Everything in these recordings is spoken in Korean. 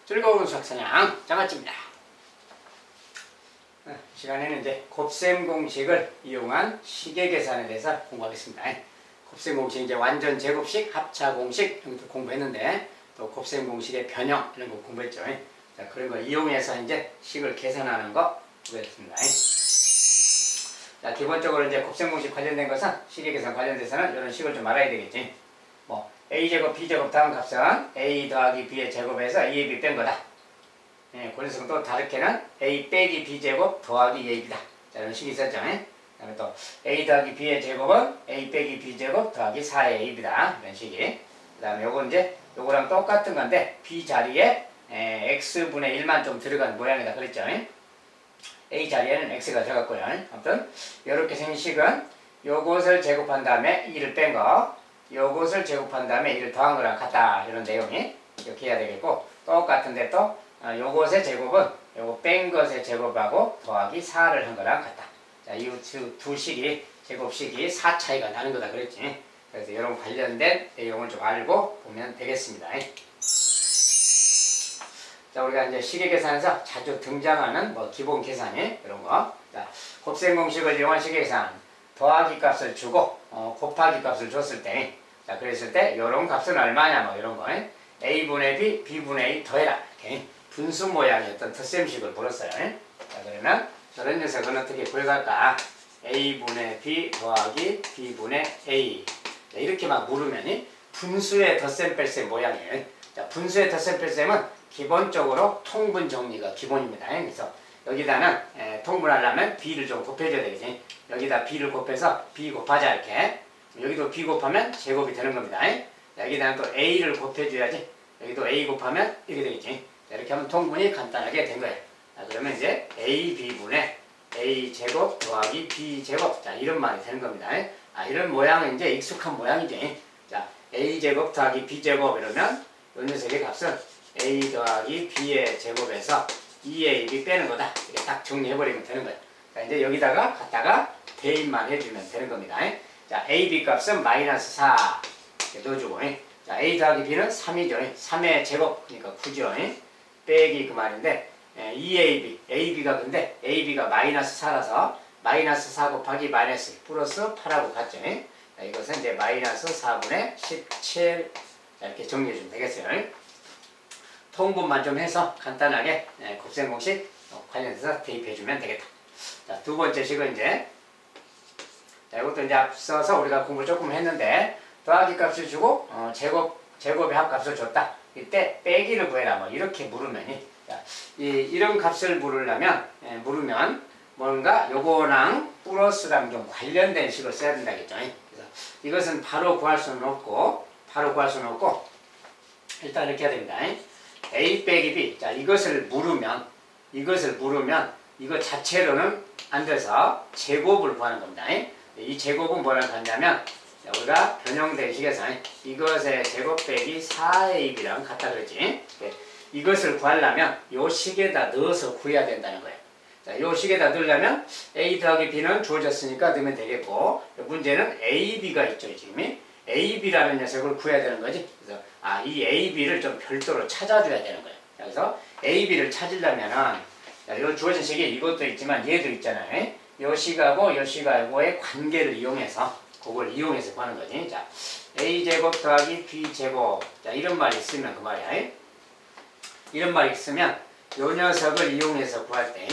즐거운 수학사냥 장아찌입니다. 이 시간에는 이제 곱셈 공식을 이용한 시계 계산에 대해서 공부하겠습니다. 곱셈 공식 이제 완전 제곱식, 합차 공식 이런 것도 공부했는데 또 곱셈 공식의 변형 이런 거 공부했죠. 자, 그런 거 이용해서 이제 식을 계산하는 거 공부했습니다. 자, 기본적으로 이제 곱셈 공식 관련된 것은 시계 계산 관련돼서는 이런 식을 좀 알아야 되겠지. 뭐 a제곱 b제곱 다음 값은 a 더하기 b의 제곱에서 a의 b 뺀 거다. 그 녀석은 또 다르게는 a 빼기 b제곱 더하기 ab다. 자, 이런 식이 있었죠. 그 다음에 또 a 더하기 b의 제곱은 a 빼기 b제곱 더하기 4의 ab다. 이런 식이. 그 다음에 요건 이제 요거랑 똑같은 건데 b 자리에 x분의 1만 좀 들어간 모양이다 그랬죠. a 자리에는 x가 들어갔고요. 아무튼 이렇게 생긴 식은 요것을 제곱한 다음에 2를 뺀 거, 요것을 제곱한 다음에 1을 더한 거랑 같다. 이런 내용이 이렇게 해야 되겠고, 똑같은데 또 요것의 제곱은 요거 뺀 것의 제곱하고 더하기 4를 한 거랑 같다. 자, 이 두 식이 제곱식이 4 차이가 나는 거다 그랬지. 그래서 이런 관련된 내용을 좀 알고 보면 되겠습니다. 자, 우리가 이제 시계 계산에서 자주 등장하는 뭐 기본 계산이 이런 거. 자, 곱셈 공식을 이용한 시계 계산. 더하기 값을 주고 곱하기 값을 줬을 때, 자, 그랬을 때 이런 값은 얼마냐 뭐 이런 거. a분의 b, b분의 a 더해라. 이렇게 분수 모양의 어떤 덧셈식을 물었어요. 자, 그러면 저런 녀석은 어떻게 구해갈까? a분의 b 더하기 b분의 a. 자, 이렇게 막 물으면 분수의 덧셈 뺄셈 모양이에요. 자, 분수의 덧셈 뺄셈은 기본적으로 통분 정리가 기본입니다. 그래서 여기다는 통분하려면 b를 좀 곱해줘야 되겠지. 여기다 b를 곱해서 b 곱하자 이렇게. 여기도 b 곱하면 제곱이 되는 겁니다. 여기다는 또 a를 곱해줘야지. 여기도 a 곱하면 이렇게 되겠지. 자, 이렇게 하면 통분이 간단하게 된 거예요. 자, 그러면 이제 ab분의 a 제곱 더하기 b 제곱. 자, 이런 말이 되는 겁니다. 이런 모양은 이제 익숙한 모양이지. 자, a 제곱 더하기 b 제곱 이러면 이 녀석의 값은 a 더하기 b의 제곱에서 2ab 빼는 거다. 이렇게 딱 정리해버리면 되는 거예요. 자, 이제 여기다가 갖다가 대입만 해주면 되는 겁니다. 자, ab 값은 마이너스 4 이렇게 넣어주고, 자, a 더하기 b는 3이죠. 3의 제곱, 그러니까 9죠. 빼기 그 말인데, 2ab, ab가 근데 ab가 마이너스 4라서 마이너스 4 곱하기 마이너스 플러스 8하고 같죠. 자, 이것은 이제 마이너스 4분의 17 이렇게 정리해주면 되겠어요. 통분만 좀 해서 간단하게 곱셈 공식 관련해서 대입해주면 되겠다. 자, 두 번째 식은 이제, 자, 이것도 이제 앞서서 우리가 공부를 조금 했는데, 더하기 값을 주고 제곱의 합값을 줬다. 이때 빼기를 구해라. 뭐 이렇게 물으면이, 자, 이런 값을 물으면 뭔가 요거랑 플러스랑 좀 관련된 식을 써야 된다겠죠. 그래서 이것은 바로 구할 수는 없고 일단 이렇게 해야 됩니다. a 빼기 b. 자, 이것을 물으면 이거 자체로는 안 돼서 제곱을 구하는 겁니다. 이 제곱은 뭐라고 하냐면, 우리가 변형된 식에서 이것의 제곱 빼기 4ab랑 같다 그랬지. 이것을 구하려면 요 식에다 넣어서 구해야 된다는 거예요. 자, 요 식에다 넣으려면 a 더하기 b는 주어졌으니까 넣으면 되겠고, 문제는 ab가 있죠. 지금 ab라는 녀석을 구해야 되는 거지. 그래서 이 ab를 좀 별도로 찾아줘야 되는 거예요. 그래서 ab를 찾으려면은, 요 주어진 식이 이것도 있지만 얘도 있잖아요. 요 식하고 요 식하고의 관계를 이용해서 그걸 이용해서 구하는 거지. 자, a제곱 더하기 b제곱. 자, 이런 말이 있으면 그 말이야. 이런 말이 있으면 요 녀석을 이용해서 구할 때,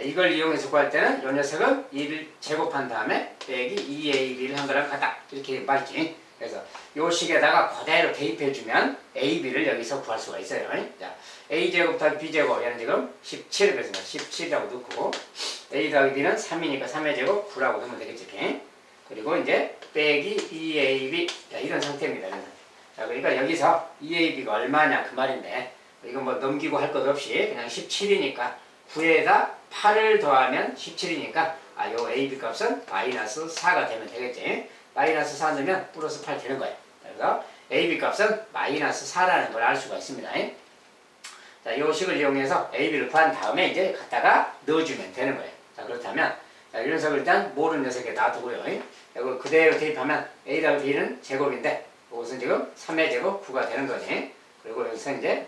이걸 이용해서 구할 때는 요 녀석은 1을 제곱한 다음에 빼기 2ab를 한 거랑 같다. 이렇게 말이지. 그래서 요 식에다가 그대로 대입해주면 ab를 여기서 구할 수가 있어요. 자, a제곱 더하기 b제곱. 얘는 지금 17을 뺐으니까 17이라고 넣고, a 더하기 b는 3이니까 3의 제곱 9라고 넣으면 되겠지. 그리고 이제 빼기 2ab. 자, 이런 상태입니다. 이런 상태. 자, 그러니까 여기서 2ab가 얼마냐 그 말인데, 이건 뭐 넘기고 할 것 없이 그냥 17이니까 9에다 8을 더하면 17이니까 요 ab 값은 마이너스 4가 되면 되겠지. 마이너스 4 넣으면 플러스 8 되는 거예요. 그래서 ab 값은 마이너스 4라는 걸 알 수가 있습니다. 자, 요 식을 이용해서 ab를 구한 다음에 이제 갖다가 넣어주면 되는 거예요. 자, 그렇다면, 자, 이 녀석을 일단 모르는 녀석에 놔두고요. 이거 그대로 대입하면 a 더하기 b는 제곱인데, 이것은 지금 3의 제곱 9가 되는 거지. 그리고 여기서 이제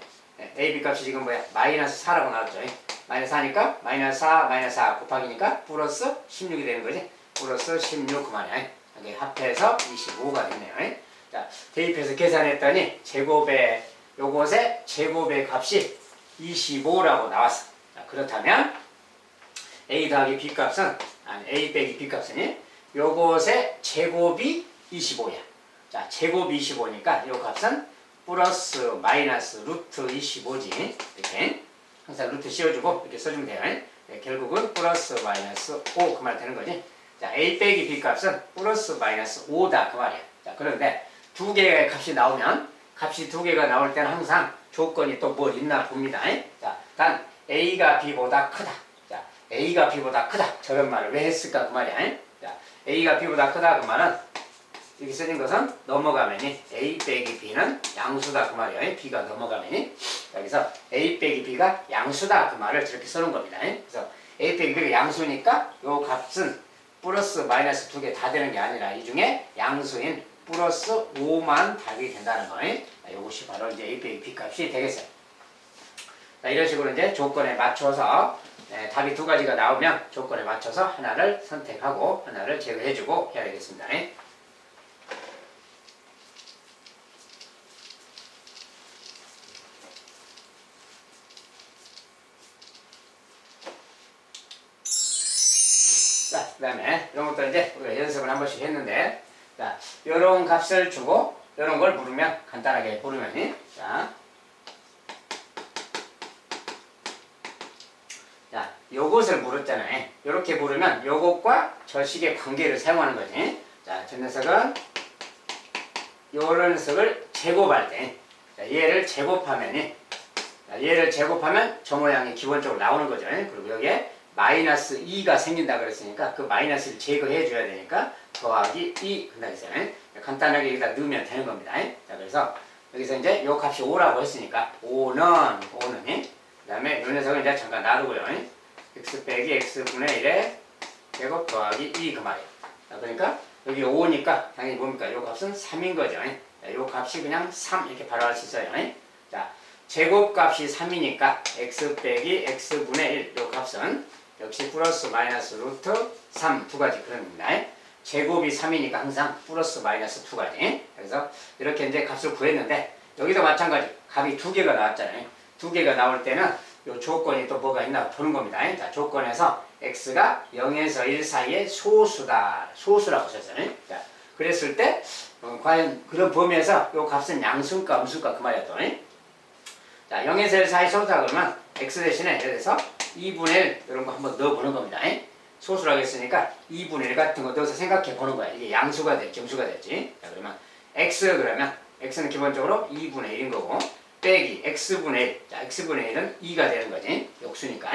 AB 값이 지금 뭐야? 마이너스 4라고 나왔죠. 마이너스 4니까 마이너스 4 마이너스 4 곱하기니까 플러스 16이 되는 거지. 플러스 16 그만이야. 이게 합해서 25가 됐네요. 자, 대입해서 계산했더니 제곱의 요것의 제곱의 값이 25라고 나왔어. 자, 그렇다면 A 더하기 B 값은 아니 A 빼기 B 값은 요것의 제곱이 25야. 자, 제곱 25니까 요 값은 플러스 마이너스 루트 25지. 이렇게 항상 루트 씌워주고 이렇게 써주면 돼요. 네, 결국은 플러스 마이너스 5 그 말 되는 거지. 자, A 빼기 B 값은 플러스 마이너스 5다 그 말이야. 자, 그런데 두 개의 값이 나오면 값이 두 개가 나올 때는 항상 조건이 또 뭐 있나 봅니다. 자, 단 A가 B보다 크다. 자, A가 B보다 크다. 저런 말을 왜 했을까 그 말이야. 자, A가 B보다 크다 그 말은 여기 쓰는 것은 넘어가면이 A 빼기 B는 양수다 그 말이에요. B가 넘어가면이 여기서 A 빼기 B가 양수다 그 말을 저렇게 써놓은 겁니다. 그래서 A 빼기 B가 양수니까 요 값은 플러스 마이너스 두 개 다 되는 게 아니라 이 중에 양수인 플러스 5만 답이 된다는 거예요. 이것이 바로 이제 A 빼기 B 값이 되겠어요. 자, 이런 식으로 이제 조건에 맞춰서 답이 두 가지가 나오면 조건에 맞춰서 하나를 선택하고 하나를 제거해주고 해야 되겠습니다. 자, 그 다음에 이런 것도 이제 우리가 연습을 한 번씩 했는데, 자, 요런 값을 주고 요런 걸 물으면 간단하게 부르면, 자, 요것을 물었잖아요. 요렇게 부르면 요것과 저 식의 관계를 사용하는 거지. 자, 저 녀석은 요런 녀석을 제곱할 때, 자, 얘를 제곱하면 저 모양이 기본적으로 나오는 거죠. 그리고 여기에 마이너스 2가 생긴다 그랬으니까 그 마이너스를 제거해 줘야 되니까 더하기 2 한다 했어요. 간단하게 여기다 넣으면 되는 겁니다. 자, 그래서 여기서 이제 요 값이 5라고 했으니까 5는 그 다음에 요 녀석은 이제 잠깐 놔두고요. x 빼기 x분의 1의 제곱 더하기 2 그 말이에요. 자, 그러니까 여기 5니까 당연히 뭡니까? 요 값은 3인 거죠. 자, 요 값이 그냥 3 이렇게 바로 할 수 있어요. 자, 제곱값이 3이니까 x 빼기 x분의 1 요 값은 역시 플러스 마이너스 루트 3 두 가지 그런 겁니다. 제곱이 3이니까 항상 플러스 마이너스 두 가지. 그래서 이렇게 이제 값을 구했는데 여기도 마찬가지 값이 두 개가 나왔잖아요. 두 개가 나올 때는 요 조건이 또 뭐가 있나 보는 겁니다. 자, 조건에서 x가 0에서 1 사이의 소수다. 소수라고 썼어요. 자, 그랬을 때 과연 그런 범위에서 요 값은 양수일까 음수일까 그 말이야 또. 자, 0에서 1 사이 소수다 그러면 x 대신에 예를 들어서 2분의 1 이런 거 한번 넣어보는 겁니다. 소수라고 했으니까 2분의 1 같은 거 넣어서 생각해 보는 거야. 이게 양수가 될지 음수가 될지. 자, 그러면 x 그러면 x는 기본적으로 2분의 1인 거고 빼기 x분의 1. 자, x분의 1은 2가 되는 거지. 역수니까.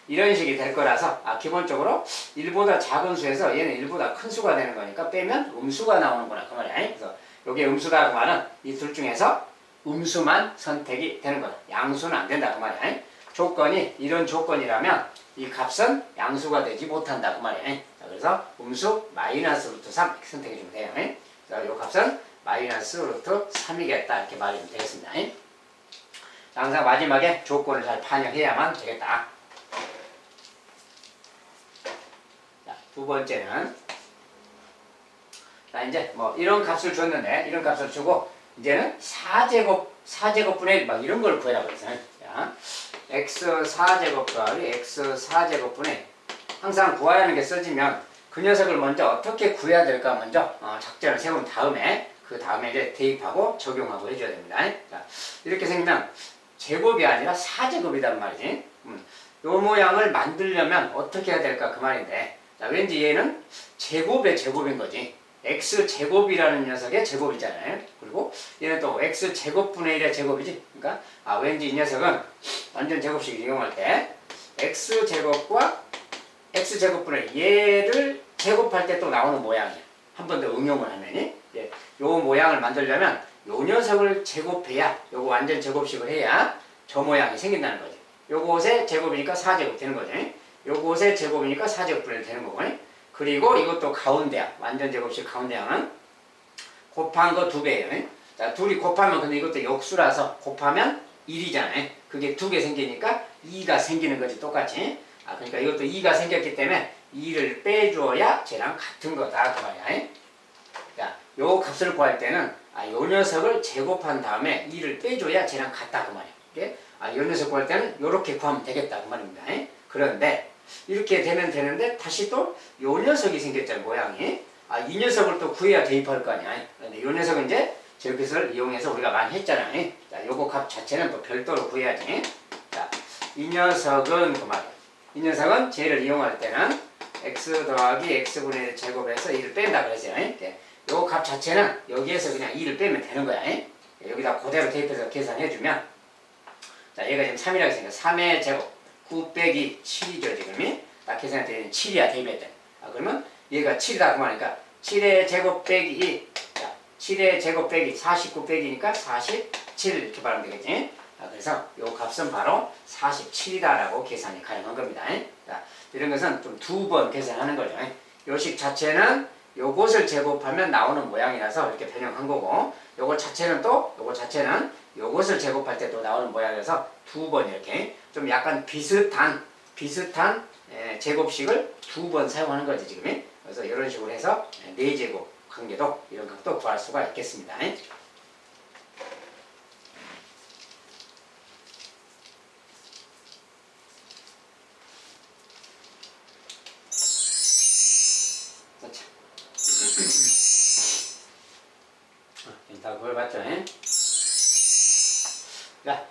이런 식이 될 거라서 기본적으로 1보다 작은 수에서 얘는 1보다 큰 수가 되는 거니까 빼면 음수가 나오는구나 그 말이야. 그래서 여기 음수다 그 말은 이 둘 중에서 음수만 선택이 되는 거다. 양수는 안 된다 그 말이야. 조건이 이런 조건이라면 이 값은 양수가 되지 못한다 그 말이야. 자, 그래서 음수 마이너스 루트 3 이렇게 선택해 주면 돼요. 그래서 이 값은 마이너스 루트 3이겠다 이렇게 말하면 되겠습니다. 자, 항상 마지막에 조건을 잘 반영해야만 되겠다. 자, 두 번째는 자, 이제 뭐 이런 값을 줬는데 이런 값을 주고 이제는 4제곱분의 1 막 이런 걸 구해라고 그랬어요. 자, x 4제곱 더하기 x 4제곱분의 1 항상 구하라는 게 써지면 그 녀석을 먼저 어떻게 구해야 될까 먼저 작전을 세운 다음에 그 다음에 이제 대입하고 적용하고 해줘야 됩니다. 자, 이렇게 생기면 제곱이 아니라 4제곱이란 말이지. 요 모양을 만들려면 어떻게 해야 될까 그 말인데, 자, 왠지 얘는 제곱의 제곱인 거지. x제곱이라는 녀석의 제곱이잖아요. 그리고 얘는 또 x제곱분의 1의 제곱이지. 그러니까 왠지 이 녀석은 완전 제곱식 이용할 때 x제곱과 x제곱분의 얘를 제곱할 때 또 나오는 모양이야. 한 번 더 응용을 하면이 요 모양을 만들려면 요 녀석을 제곱해야 요거 완전 제곱식을 해야 저 모양이 생긴다는 거지. 요것의 제곱이니까 4제곱 되는 거지. 요것의 제곱이니까 4제곱분의 1 되는 거고. 그리고 이것도 가운데양, 완전 제곱식 가운데양은 곱한 거 2배예요. 자, 둘이 곱하면 근데 이것도 역수라서 곱하면 1이잖아요. 그게 2개 생기니까 2가 생기는 거지, 똑같이. 그러니까 이것도 2가 생겼기 때문에 2를 빼줘야 쟤랑 같은 거다, 그 말이야. 자, 요 값을 구할 때는, 요 녀석을 제곱한 다음에 2를 빼줘야 쟤랑 같다, 그 말이야. 이게, 요 녀석 구할 때는 요렇게 구하면 되겠다, 그 말입니다. 그런데, 이렇게 되면 되는데, 다시 또, 요 녀석이 생겼잖아, 모양이. 이 녀석을 또 구해야 대입할 거 아니야. 그런데 요 녀석은 이제, 저것을 이용해서 우리가 많이 했잖아요. 자, 요거 값 자체는 또 별도로 구해야지. 자, 이 녀석은 그 말이야. 이 녀석은 쟤를 이용할 때는 x 더하기 x분의 1 제곱해서 2를 뺀다 그랬어요. 요 값 자체는 여기에서 그냥 2를 빼면 되는 거야. 여기다 그대로 대입해서 계산해주면, 자, 얘가 지금 3이라고 했으니까 3의 제곱 9 빼기 7이죠 지금이. 딱 계산했더니 7이야 대입했더니. 그러면 얘가 7이다 그 말이니까 7의 제곱 빼기 2. 자, 7의 제곱 빼기 49 빼기니까 47 이렇게 말하면 되겠지. 그래서 요 값은 바로 47이다라고 계산이 가능한 겁니다. 자, 이런 것은 좀 2번 계산하는 거죠. 요식 자체는 요것을 제곱하면 나오는 모양이라서 이렇게 변형한 거고, 요거 자체는 요것을 제곱할 때 또 나오는 모양이라서 2번 이렇게 좀 약간 비슷한 제곱식을 2번 사용하는 거지 지금. 그래서 이런 식으로 해서 4제곱 관계도 이런 것도 구할 수가 있겠습니다. 다 그걸 봤죠? 자,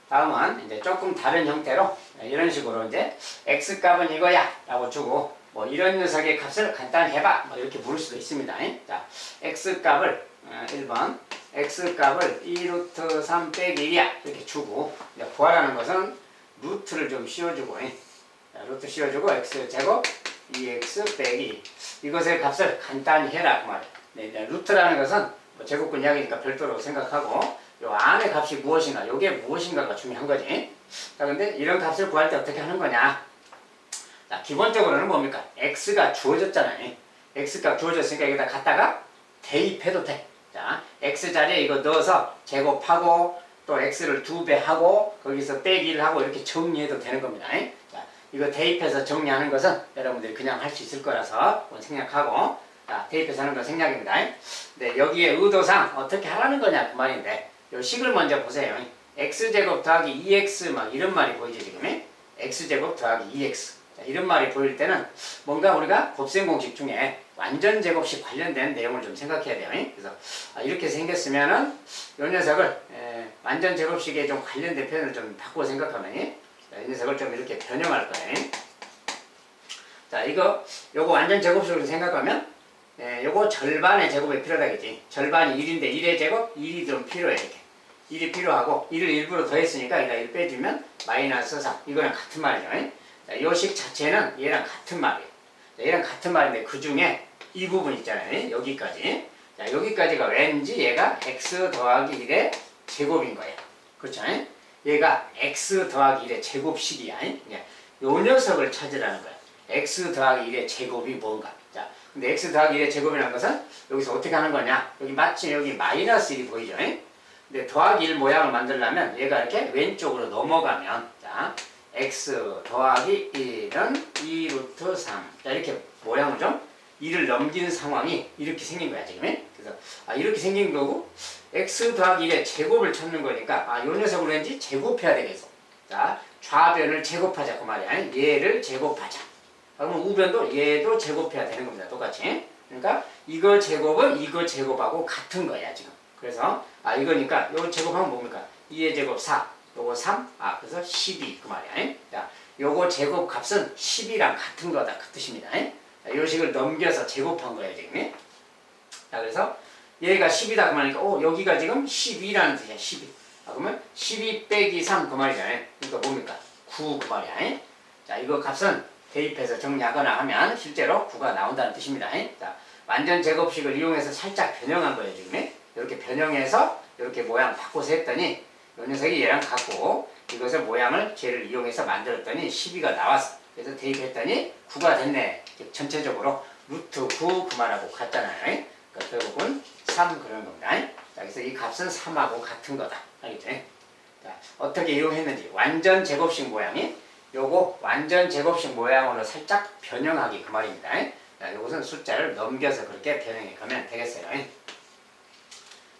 다음은 이제 조금 다른 형태로 이런 식으로 이제 x 값은 이거야 라고 주고 뭐 이런 녀석의 값을 간단히 해봐 뭐 이렇게 물을 수도 있습니다. 자, x 값을 1번 x 값을 2루트 3 빼기 1이야 이렇게 주고 이제 구하라는 것은 루트를 좀 씌워주고 자, 루트 씌워주고 x 제곱 2x 빼기 이것의 값을 간단히 해라 그 말이야. 네, 루트라는 것은 뭐 제곱근 이야기니까 별도로 생각하고 요 안의 값이 무엇인가 요게 무엇인가가 중요한 거지. 자, 근데 이런 값을 구할 때 어떻게 하는 거냐. 자, 기본적으로는 뭡니까? x가 주어졌잖아요. x값 주어졌으니까 여기다 갖다가 대입해도 돼. 자, x 자리에 이거 넣어서 제곱하고 또 x를 2배 하고 거기서 빼기를 하고 이렇게 정리해도 되는 겁니다. 자, 이거 대입해서 정리하는 것은 여러분들이 그냥 할 수 있을 거라서 생략하고 자, 대입해서 하는 건 생략입니다. 네, 여기에 의도상 어떻게 하라는 거냐 그 말인데 요 식을 먼저 보세요. x제곱 더하기 2x 막 이런 말이 보이죠 지금. x제곱 더하기 2x 자, 이런 말이 보일 때는 뭔가 우리가 곱셈 공식 중에 완전 제곱식 관련된 내용을 좀 생각해야 돼요. 그래서 이렇게 생겼으면은 요 녀석을 완전 제곱식에 좀 관련된 표현을 좀 바꾸어 생각하면 이 녀석을 좀 이렇게 변형할 거예요. 자, 요거 완전 제곱식으로 생각하면 요거 절반의 제곱이 필요하겠지. 절반이 1인데 1의 제곱 1이 좀 필요해 이렇게. 1이 필요하고 1을 일부러 더했으니까 여기다 1 빼주면 마이너스 3 이거랑 같은 말이죠. 자, 요 식 자체는 얘랑 같은 말이에요. 자, 얘랑 같은 말인데 그 중에 이 부분 있잖아요. 여기까지. 자, 여기까지가 왠지 얘가 x 더하기 1의 제곱인 거예요. 그렇죠? 얘가 x 더하기 1의 제곱식이야. 요 녀석을 찾으라는 거야. x 더하기 1의 제곱이 뭔가. 자, 근데 x 더하기 1의 제곱이라는 것은 여기서 어떻게 하는 거냐. 여기 마치 여기 마이너스 1이 보이죠? 근데 더하기 1 모양을 만들려면 얘가 이렇게 왼쪽으로 넘어가면 자, x 더하기 1은 2루트 3 자, 이렇게 모양을 좀 1을 넘기는 상황이 이렇게 생긴 거야 지금. 그래서 이렇게 생긴 거고 x 더하기 1의 제곱을 찾는 거니까 요 녀석을 왠지 제곱해야 되겠어. 자, 좌변을 제곱하자 그 말이야. 얘를 제곱하자. 그러면 우변도 얘도 제곱해야 되는 겁니다. 똑같이. 그러니까 이거 제곱은 이거 제곱하고 같은 거야 지금. 그래서 이거니까 요 제곱하면 뭡니까? 2의 제곱 4 요거 3 그래서 12 그 말이야. 자, 요거 제곱 값은 10이랑 같은 거다 그 뜻입니다. 자, 요 식을 넘겨서 제곱한 거예요 지금. 자, 그래서 얘가 10이다 그 말이니까 여기가 지금 12라는 뜻이야. 12 그러면 12 빼기 3 그 말이잖아요. 그러니까 뭡니까? 9 그 말이야. 자, 이거 값은 대입해서 정리하거나 하면 실제로 9가 나온다는 뜻입니다. 자, 완전 제곱식을 이용해서 살짝 변형한 거예요 지금. 이렇게 변형해서 이렇게 모양 바꿔서 했더니 이 녀석이 얘랑 같고 이것을 모양을 쟤를 이용해서 만들었더니 12가 나왔어. 그래서 대입했더니 9가 됐네. 전체적으로 루트 9 그 말하고 같잖아요. 그러니까 결국은 3 그런 겁니다. 자, 그래서 이 값은 3하고 같은 거다. 알겠죠? 자, 어떻게 이용했는지 완전 제곱식 모양이 요거 완전 제곱식 모양으로 살짝 변형하기 그 말입니다. 자, 이것은 숫자를 넘겨서 그렇게 변형해 가면 되겠어요.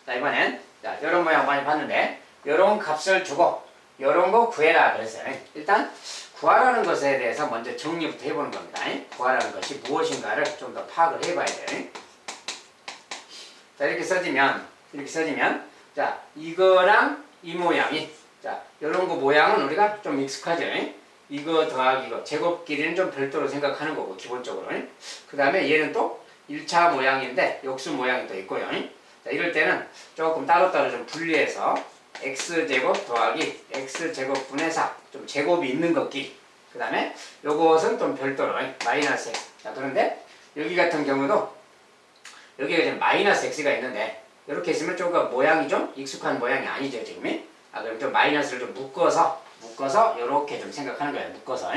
자, 이번엔 자, 이런 모양 많이 봤는데 요런 값을 주고 요런 거 구해라 그랬어요. 일단 구하라는 것에 대해서 먼저 정리부터 해보는 겁니다. 구하라는 것이 무엇인가를 좀 더 파악을 해봐야 돼요. 자, 이렇게 써지면 자, 이거랑 이 모양이 자, 요런 거 모양은 우리가 좀 익숙하죠. 이거 더하기 이거 제곱 길이는 좀 별도로 생각하는 거고 기본적으로. 그 다음에 얘는 또 1차 모양인데 역수 모양이 또 있고요. 자, 이럴 때는 조금 따로따로 좀 분리해서 x제곱 더하기 x제곱분의 4 좀 제곱이 있는 것끼리 그 다음에 요것은 좀 별도로 마이너스 x. 자, 그런데 여기 같은 경우도 여기에 지금 마이너스 x가 있는데 이렇게 있으면 조금 모양이 좀 익숙한 모양이 아니죠 지금. 그럼 좀 마이너스를 좀 묶어서 요렇게 좀 생각하는 거예요. 묶어서.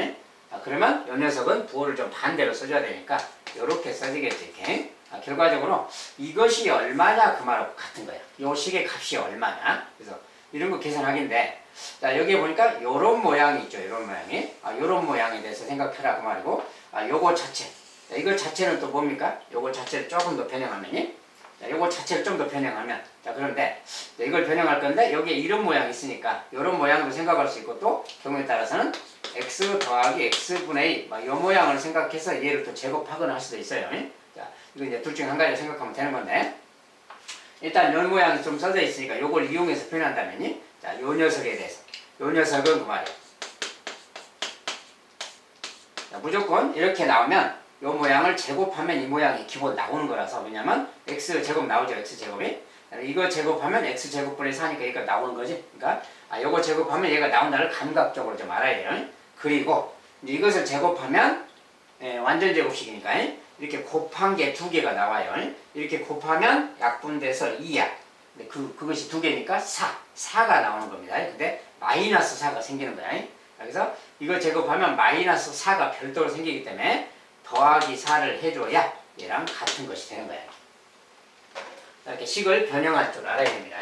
그러면 요 녀석은 부호를 좀 반대로 써줘야 되니까 요렇게 써지겠지 이렇게. 결과적으로 이것이 얼마냐 그 말하고 같은 거예요. 요 식의 값이 얼마냐. 그래서 이런 거 계산하기인데 자, 여기에 보니까 요런 모양이 있죠. 요런 모양이. 요런 모양에 대해서 생각해라 그 말이고 요거 자체. 자, 이거 자체는 또 뭡니까? 요거 자체를 조금 더 변형하면이 자, 요거 자체를 좀 더 변형하면 자, 그런데 이걸 변형할 건데 여기에 이런 모양이 있으니까 요런 모양도 생각할 수 있고 또 경우에 따라서는 x 더하기 x분의 2 요 모양을 생각해서 얘를 또 제곱하거나 할 수도 있어요. 자, 이거 이제 둘 중에 한 가지 생각하면 되는 건데 일단 요 모양이 좀 써져 있으니까 요걸 이용해서 표현한다면이 자, 요 녀석에 대해서 요 녀석은 그 말이에요. 자, 무조건 이렇게 나오면 요 모양을 제곱하면 이 모양이 기본 나오는 거라서 왜냐면 x제곱 나오죠. x제곱이 이거 제곱하면 x제곱분의 4니까 얘가 나오는 거지. 그러니까 요거 제곱하면 얘가 나온다를 감각적으로 좀 알아야 돼요. 그리고 이것을 제곱하면 완전 제곱식이니까 이렇게 곱한 게 두 개가 나와요. 이렇게 곱하면 약분돼서 2야. 근데 그것이 두 개니까 4가 나오는 겁니다. 근데 마이너스 4가 생기는 거야. 그래서 이걸 제곱하면 마이너스 4가 별도로 생기기 때문에 더하기 4를 해줘야 얘랑 같은 것이 되는 거예요. 이렇게 식을 변형할 줄 알아야 됩니다.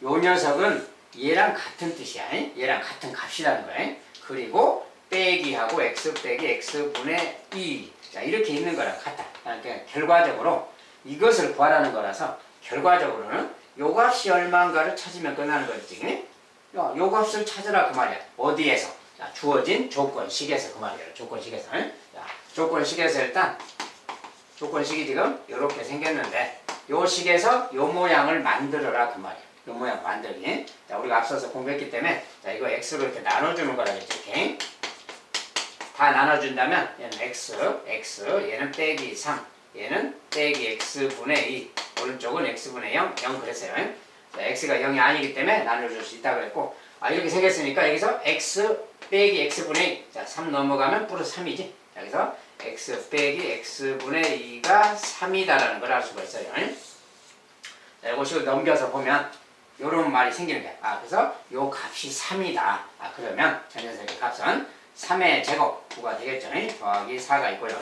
요 녀석은 얘랑 같은 뜻이야. 얘랑 같은 값이라는 거예요. 그리고 빼기하고 x 빼기 x분의 2 자, 이렇게 있는 거랑 같다. 그러니까 결과적으로 이것을 구하라는 거라서 결과적으로는 요 값이 얼마인가를 찾으면 끝나는 거지. 요 값을 찾으라 그 말이야. 어디에서? 자, 주어진 조건식에서 그 말이에요. 조건식에서. 자, 조건식에서 일단 조건식이 지금 이렇게 생겼는데 요 식에서 요 모양을 만들어라 그 말이에요. 요 모양 만들기. 자, 우리가 앞서서 공부했기 때문에 자, 이거 x로 이렇게 나눠주는 거라겠죠. 이렇게. 다 나눠준다면 얘는 x, 얘는 빼기 3, 얘는 빼기 x분의 2, 오른쪽은 x분의 0, 0 그랬어요. 자, x가 0이 아니기 때문에 나눠줄 수 있다고 그랬고 이렇게 생겼으니까 여기서 x 빼기 x분의 2, 자, 3 넘어가면 플러스 3이지. 자, 여기서 x 빼기 x분의 2가 3이다라는 걸 알 수가 있어요. 자, 이거 식을 넘겨서 보면 요런 말이 생기는 거야. 그래서 요 값이 3이다. 그러면 저 녀석의 값은 3의 제곱 9가 되겠죠. 더하기 4가 있고요.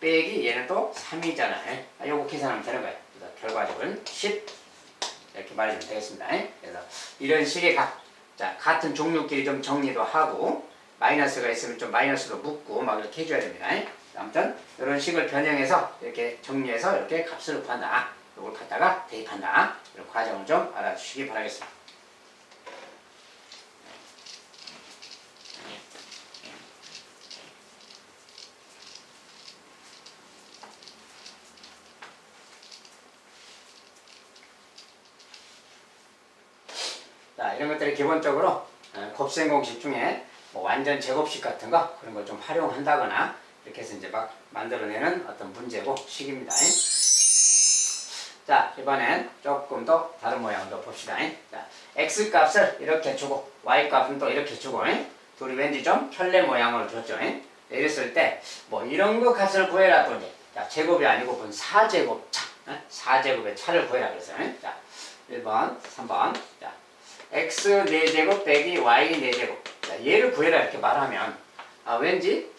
빼기 얘는 또 3이잖아요. 요거 계산하면 되는 거예요. 그래서 결과적으로 10 이렇게 말해주면 되겠습니다. 그래서 이런 식의 값, 자, 같은 종류끼리 좀 정리도 하고 마이너스가 있으면 좀 마이너스로 묶고 막 이렇게 해줘야 됩니다. 아무튼 이런 식을 변형해서 이렇게 정리해서 이렇게 값을 구한다. 이걸 갖다가 대입한다. 이런 과정을 좀 알아주시기 바라겠습니다. 자, 이런 것들이 기본적으로 곱셈 공식 중에 뭐 완전 제곱식 같은 거 그런 걸 좀 활용한다거나 이렇게 해서 이제 막 만들어내는 어떤 문제고 식입니다. 자, 이번엔 조금 더 다른 모양도 봅시다. 자, x 값을 이렇게 주고 y 값은 또 이렇게 주고 둘이 왠지 좀 켤레 모양으로 줬죠. 이랬을 때 뭐 이런 거 값을 구해라 또 이제 자, 제곱이 아니고 본 4제곱 차 4제곱의 차를 구해라 그랬어요. 자, 1번 3번 자, x 4제곱 빼기 y 4제곱 자, 얘를 구해라 이렇게 말하면 왠지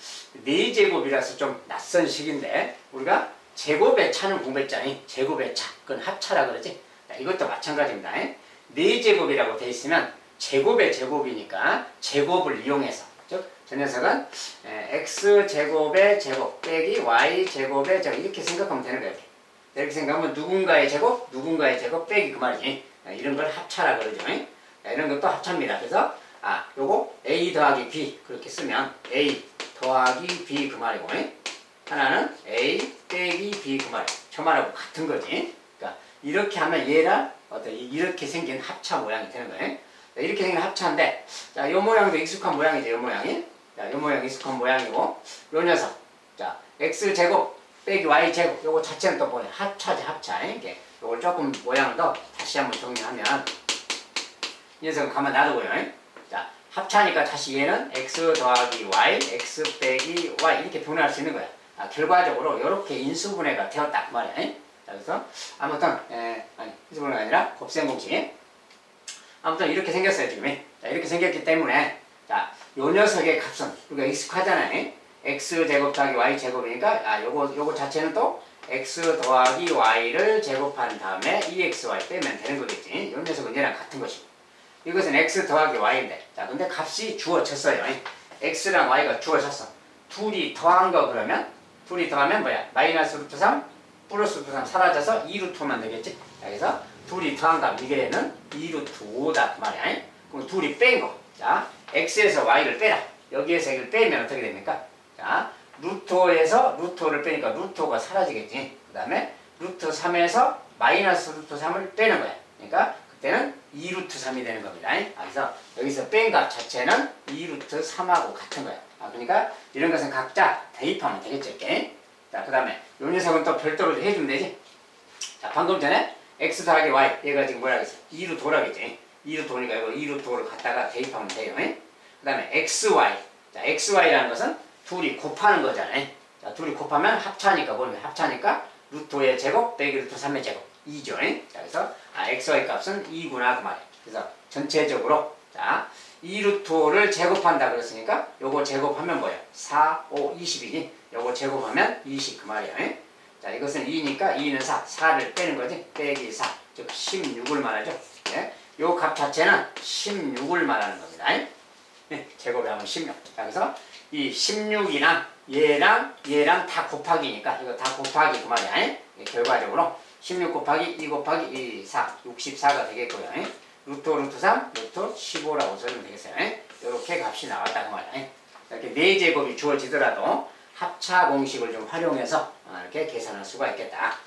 4제곱이라서 좀 낯선 식인데 우리가 제곱의 차는 공부했잖니. 제곱의 차 그건 합차라 그러지. 자, 이것도 마찬가지입니다. 4제곱이라고 돼 있으면 제곱의 제곱이니까 제곱을 이용해서, 즉 저 녀석은 x제곱의 제곱 빼기 y제곱의 제곱 이렇게 생각하면 되는 거예요. 이렇게 생각하면 누군가의 제곱 빼기 그 말이지. 이런 걸 합차라 그러죠. 이런 것도 합차입니다. 그래서 요거 a 더하기 b 그렇게 쓰면 a 더하기 b 그 말이고, 하나는 a 빼기 b 그 말. 저 말하고 같은 거지. 그러니까 이렇게 하면 얘랑 이렇게 생긴 합차 모양이 되는 거예요. 이렇게 생긴 합차인데, 자, 요 모양도 익숙한 모양이죠. 요 모양이. 자, 요 모양 익숙한 모양이고, 요 녀석. 자, x제곱 빼기 y제곱. 요거 자체는 또 뭐냐? 합차지, 합차. 이게 요걸 조금 모양을 더 다시 한번 정리하면, 이 녀석은 가만 놔두고요. 자, 합차니까 다시 얘는 x 더하기 y, x 빼기 y 이렇게 분해할 수 있는 거야. 결과적으로 이렇게 인수분해가 되었다 그 말이야. 자, 그래서 아무튼 인수분해가 아니라 곱셈 공식. 아무튼 이렇게 생겼어요 지금. 자, 이렇게 생겼기 때문에 자, 요 녀석의 값은 우리가 익숙하잖아요. x 제곱 더하기 y 제곱이니까 요거 자체는 또 x 더하기 y를 제곱한 다음에 2xy 빼면 되는 거겠지. 요 녀석은 얘랑 같은 것이고, 이것은 x 더하기 y인데, 자, 근데 값이 주어졌어요. x랑 y가 주어졌어. 둘이 더한 거 그러면, 둘이 더하면 뭐야? 마이너스 루트 3 플러스 루트 3 사라져서 2루트만 되겠지? 자, 그래서 둘이 더한 값 이게는 2루트 5다 그 말이야. 그럼 둘이 뺀 거. 자, x에서 y를 빼라. 여기에서 x를 빼면 어떻게 됩니까? 자, 루트 5에서 루트 5를 빼니까 루트 5가 사라지겠지. 그 다음에 루트 3에서 마이너스 루트 3을 빼는 거야. 그러니까 그때는 2루트 3이 되는 겁니다. 그래서 여기서 뺀 값 자체는 2루트 3하고 같은 거야. 그러니까 이런 것은 각자 대입하면 되겠죠. 이렇게. 자, 그 다음에 요 녀석은 또 별도로 해주면 되지. 자, 방금 전에 x 더하기 y 얘가 지금 뭐라 그랬어? 2루트 5라겠지. 2루트 5니까 이거 2루트 5를 갖다가 대입하면 돼요. 그 다음에 xy. 자, xy라는 것은 둘이 곱하는 거잖아요. 자, 둘이 곱하면 합차니까 뭐냐? 합차니까 루트 5의 제곱 빼기 루트 3의 제곱 2죠. 자, 그래서 xy 값은 2구나 그 말이에요. 그래서 전체적으로 자, 2루트 5를 제곱한다 그랬으니까 요거 제곱하면 뭐야? 4, 5, 20이니 요거 제곱하면 20 그 말이에요. 자, 이것은 2니까 2는 4, 4를 빼는 거지. 빼기 4, 즉 16을 말하죠. 요 값 자체는 16을 말하는 겁니다. 제곱을 하면 16. 자, 그래서 이 16이랑 얘랑 다 곱하기니까 이거 다 곱하기 그 말이야. 결과적으로 16 곱하기 2 곱하기 2, 4, 64가 되겠고요. 루트 5, 루트 3, 루트 15라고 써주면 되겠어요. 이렇게 값이 나왔다 그 말이야. 이렇게 4제곱이 주어지더라도 합차 공식을 좀 활용해서 이렇게 계산할 수가 있겠다.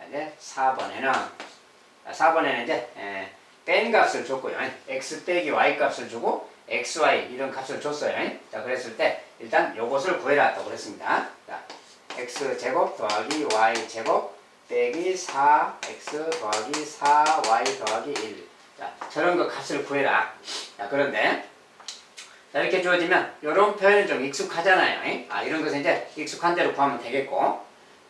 이제 4번에는 이제 뺀 값을 줬고요. x 빼기 y 값을 주고 xy 이런 값을 줬어요. 자, 그랬을 때 일단 요것을 구해라 또 그랬습니다. 자, x제곱 더하기 y제곱 빼기 4x 더하기 4y 더하기 1. 자, 저런 거 값을 구해라. 자, 그런데 자, 이렇게 주어지면 이런 표현이 좀 익숙하잖아요. 이런 것은 이제 익숙한 대로 구하면 되겠고,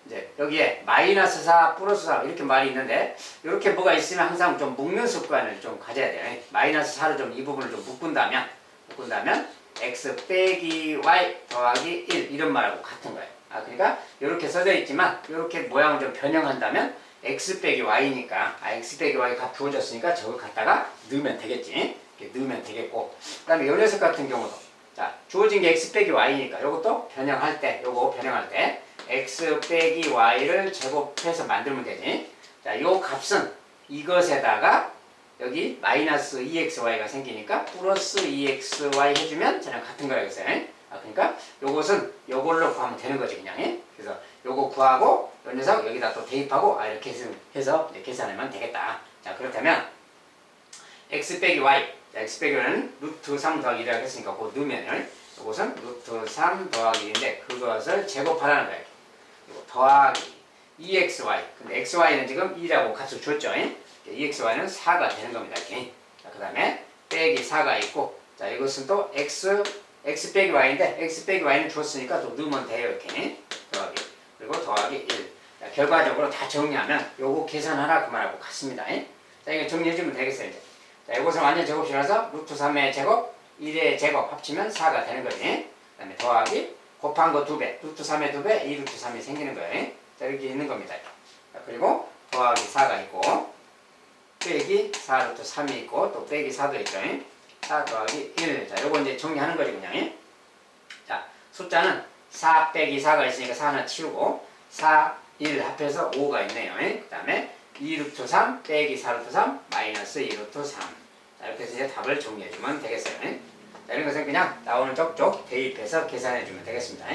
이제 여기에 마이너스 4 플러스 4 이렇게 말이 있는데 이렇게 뭐가 있으면 항상 좀 묶는 습관을 좀 가져야 돼요. 마이너스 4를 좀 이 부분을 좀 묶은다면 x 빼기 y 더하기 1 이런 말하고 같은 거예요. 그러니까 이렇게 써져 있지만 이렇게 모양을 좀 변형한다면 x 빼기 y니까 x 빼기 y 값 주어졌으니까 저걸 갖다가 넣으면 되겠지. 이렇게 넣으면 되겠고, 그 다음에 이 녀석 같은 경우도 자, 주어진 게 x 빼기 y니까 요것도 변형할 때 x 빼기 y를 제곱해서 만들면 되지. 자, 요 값은 이것에다가 여기 마이너스 2xy가 생기니까 플러스 2xy 해주면 저랑 같은 거라겠어요. 그러니까 요것은 요걸로 구하면 되는 거지 그냥. 그래서 요거 구하고 요 녀석 여기다 또 대입하고 이렇게 해서 계산하면 되겠다. 자, 그렇다면 x 빼기 y, 자, x 빼기 y는 루트 3 더하기 1이라고 했으니까 그거 넣으면 요것은 루트 3 더하기 1인데 그것을 제곱하라는 거예요. 이거 더하기 2xy. 근데 xy는 지금 2라고 값을 줬죠. 2xy는 4가 되는 겁니다. 이렇게. 자, 그 다음에 빼기 4가 있고, 자, 이것은 또 x 빼기 y인데 x 빼기 y는 줬으니까 또 넣으면 돼요. 이렇게. 더하기. 그리고 더하기 1. 자, 결과적으로 다 정리하면 요거 계산하라 그 말하고 같습니다. 자, 이거 정리해주면 되겠어요. 이제. 자, 이것을 완전 제곱실어서 루트 3의 제곱, 1의 제곱 합치면 4가 되는 거지. 그 다음에 더하기 곱한 거 2배, 루트 3의 2배, 2루트 3이 생기는 거예요. 자, 이렇게 있는 겁니다. 자, 그리고 더하기 4가 있고 빼기 4 루트 3이 있고 또 빼기 4도 있죠. 4 더하기 1. 자, 요거 이제 정리하는 거지 그냥. 자, 숫자는 4 빼기 4가 있으니까 4 하나 치우고 4, 1 합해서 5가 있네요. 그 다음에 2 루트 3 빼기 4 루트 3 마이너스 2 루트 3. 자, 이렇게 해서 이제 답을 정리해주면 되겠어요. 자, 이런 것은 그냥 나오는 쪽쪽 대입해서 계산해주면 되겠습니다.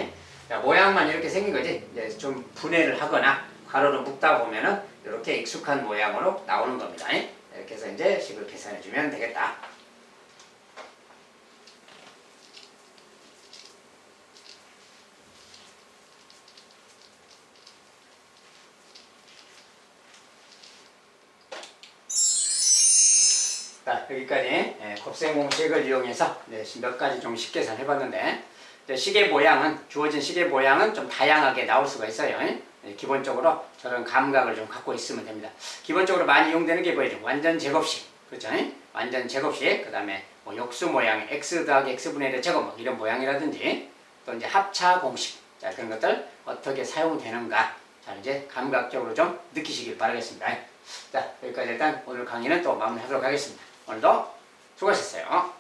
자, 모양만 이렇게 생긴 거지. 이제 좀 분해를 하거나 가로로 묶다 보면은 이렇게 익숙한 모양으로 나오는 겁니다. 이렇게 해서 이제 식을 계산해주면 되겠다. 자, 여기까지 곱셈 공식을 이용해서 몇 가지 좀 쉽게 계산해봤는데 시계 모양은 주어진 시계 모양은 좀 다양하게 나올 수가 있어요. 기본적으로 저런 감각을 좀 갖고 있으면 됩니다. 기본적으로 많이 이용되는 게 뭐예요? 완전 제곱식, 그렇죠? 완전 제곱식, 그 다음에 뭐 역수 모양, x 더하기 x분의 1의 제곱 뭐 이런 모양이라든지 또 이제 합차 공식, 자 그런 것들 어떻게 사용되는가, 자 이제 감각적으로 좀 느끼시길 바라겠습니다. 자 여기까지 일단 오늘 강의는 또 마무리하도록 하겠습니다. 오늘도 수고하셨어요.